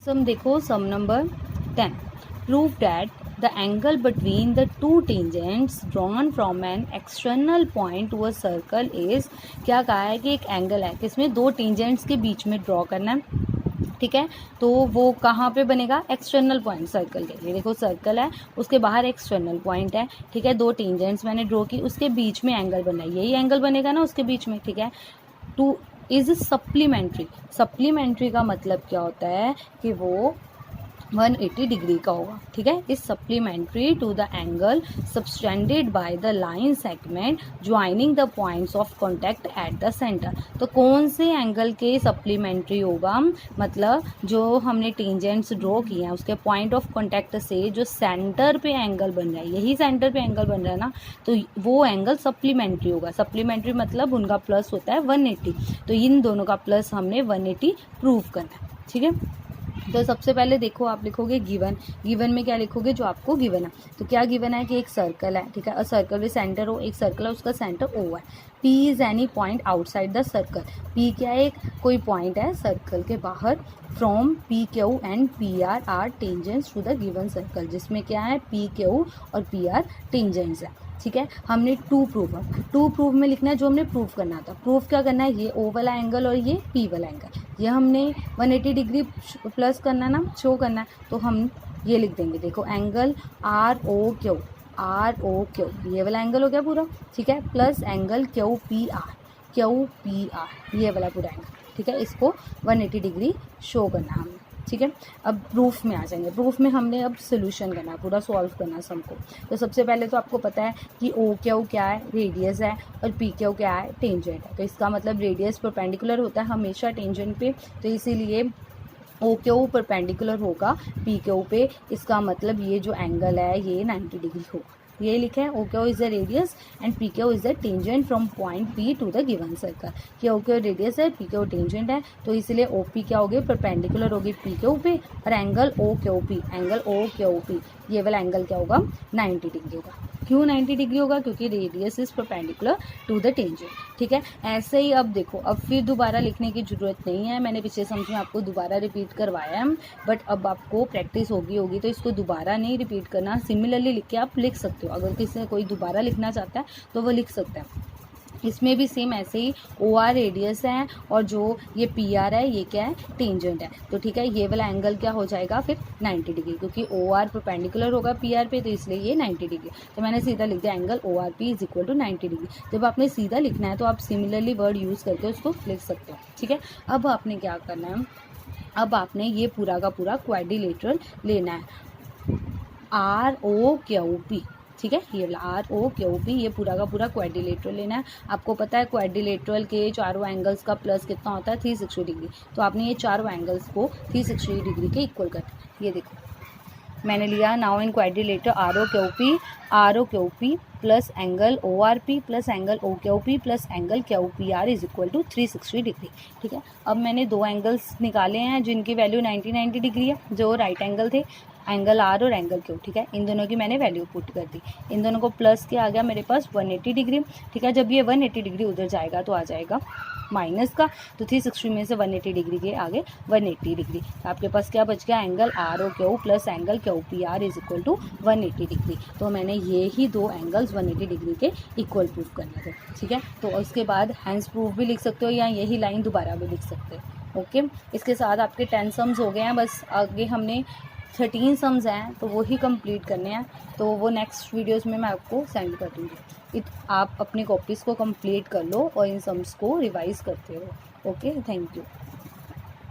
सम देखो, sum number 10, prove that the angle between the two tangents drawn from an external point to a circle is, क्या कहा है कि एक angle है किसमें, दो टेंजेंट्स के बीच में ड्रॉ करना है, ठीक है। तो वो कहाँ पे बनेगा, एक्सटर्नल पॉइंट सर्कल के लिए, देखो सर्कल है उसके बाहर एक्सटर्नल पॉइंट है, ठीक है, दो टेंजेंट्स मैंने ड्रॉ की, उसके बीच में एंगल बना है, यही एंगल बनेगा ना उसके बीच में, ठीक है। टू इज सप्लीमेंट्री, सप्लीमेंट्री का मतलब क्या होता है कि वो 180 डिग्री का होगा, ठीक है। Is supplementary to the angle subtended by the line segment joining the points of contact at the centre. तो कौन से एंगल के सप्लीमेंट्री होगा, मतलब जो हमने टेंजेंट्स ड्रॉ किए हैं उसके पॉइंट ऑफ कॉन्टैक्ट से जो सेंटर पे एंगल बन रहा है, यही सेंटर पे एंगल बन रहा है ना, तो वो एंगल सप्लीमेंट्री होगा। सप्लीमेंट्री मतलब उनका प्लस होता है 180, तो इन दोनों का प्लस हमने 180 प्रूव करना है, ठीक है। तो सबसे पहले देखो आप लिखोगे गिवन, गिवन में क्या लिखोगे, जो आपको गिवन है। तो क्या गिवन है कि एक सर्कल है, ठीक है, और सर्कल में सेंटर हो, एक सर्कल है उसका सेंटर ओ है। P is any point outside the circle, P क्या है, एक कोई पॉइंट है सर्कल के बाहर, from P Q and P R tangents to the given circle, जिसमें क्या है पी क्यू और पी आर टेंजेंट्स है, ठीक है। हमने टू प्रूव में लिखना है जो हमने प्रूव करना था। प्रूफ क्या करना है, ये ओ वाला एंगल और ये पी वाला एंगल, ये हमने 180 डिग्री प्लस करना ना, शो करना है, तो हम ये लिख देंगे, देखो एंगल आर ओ क्यू, ये वाला एंगल हो गया पूरा, ठीक है, plus angle Q P are, ये वाला पूरा एंगल, ठीक है। इसको 180 डिग्री शो करना है हमें, ठीक है। अब प्रूफ में आ जाएंगे, प्रूफ में हमने अब सोल्यूशन करना है, पूरा सॉल्व करना है सबको। तो सबसे पहले तो आपको पता है कि ओ क्यू क्या है, रेडियस है, और पी क्यू क्या है, टेंजेंट है। तो इसका मतलब रेडियस परपेंडिकुलर होता है हमेशा टेंजेंट पे, तो इसीलिए ओ क्यू परपेंडिकुलर होगा पी क्यू पे, इसका मतलब ये जो एंगल है ये 90 डिग्री होगा। ये लिखा है, O Q is the radius and P Q is the tangent from point P to the given circle. कि ओ क्यू रेडियस है, पी क्यू टेंजेंट है, तो इसलिए ओ पी क्या होगी, परपेंडिकुलर होगी पी क्यू पे, और एंगल ओ क्यू पी ये वाला एंगल क्या होगा, 90 डिग्री होगा। क्यों 90 डिग्री होगा, क्योंकि radius is perpendicular to the tangent, ठीक है। ऐसे ही अब देखो, अब फिर दोबारा लिखने की जरूरत नहीं है, मैंने पिछले समझ में आपको दोबारा रिपीट करवाया है, बट अब आपको प्रैक्टिस होगी तो इसको दोबारा नहीं रिपीट करना, सिमिलरली लिख के आप लिख सकते हो। अगर किसी ने कोई दोबारा लिखना चाहता है तो वो लिख सकता है। इसमें भी सेम ऐसे ही ओ आर रेडियस है और जो ये पी आर है ये क्या है, टेंजेंट है, तो ठीक है, ये वाला एंगल क्या हो जाएगा फिर 90 डिग्री, क्योंकि ओ आर परपेंडिकुलर होगा पी आर पे, तो इसलिए ये 90 डिग्री। तो मैंने सीधा लिख दिया angle O R P is equal to 90 degree. जब आपने सीधा लिखना है तो आप सिमिलरली वर्ड यूज़ करके उसको लिख सकते हो, ठीक है। अब आपने क्या करना है, अब आपने ये पूरा का पूरा क्वाड्रिलेटरल लेना है, आर ओ क्यू पी, ठीक है, ये वाला आर ओ क्यू पी, ये पूरा का पूरा क्वाड्रिलेटरल लेना है। आपको पता है क्वाड्रिलेटरल के चारों एंगल्स का प्लस कितना होता है, 360 डिग्री। तो आपने ये चारों एंगल्स को 360 डिग्री के इक्वल करना है। ये देखो मैंने लिया, now in quadrilateral R O Q P plus angle O R P plus angle O Q P plus angle Q P R is equal to 360 degree, ठीक है। अब मैंने दो एंगल्स निकाले हैं जिनकी वैल्यू 90 डिग्री है, जो राइट एंगल थे, एंगल आर और एंगल क्यू, ठीक है। इन दोनों की मैंने वैल्यू पुट कर दी, इन दोनों को प्लस के आ गया मेरे पास 180 डिग्री, ठीक है। जब ये 180 डिग्री उधर जाएगा तो आ जाएगा माइनस का, तो 360 में से 180 डिग्री के आगे 180 डिग्री, आपके पास क्या बच गया, angle R O Q plus angle Q P R is equal to 180 degree. तो मैंने ये ही दो एंगल्स 180 डिग्री के इक्वल प्रूफ करने थे, ठीक है। तो उसके बाद हैंस प्रूफ भी लिख सकते हो या यही लाइन दोबारा भी लिख सकते हो, ओके। इसके साथ आपके 10 सम्स हो गए हैं, बस आगे हमने 13 सम्स हैं तो वो ही कंप्लीट करने हैं, तो वो नेक्स्ट वीडियोस में मैं आपको सेंड कर दूँगी। आप अपनी कॉपीज़ को कंप्लीट कर लो और इन सम्स को रिवाइज करते रहो, ओके, थैंक यू।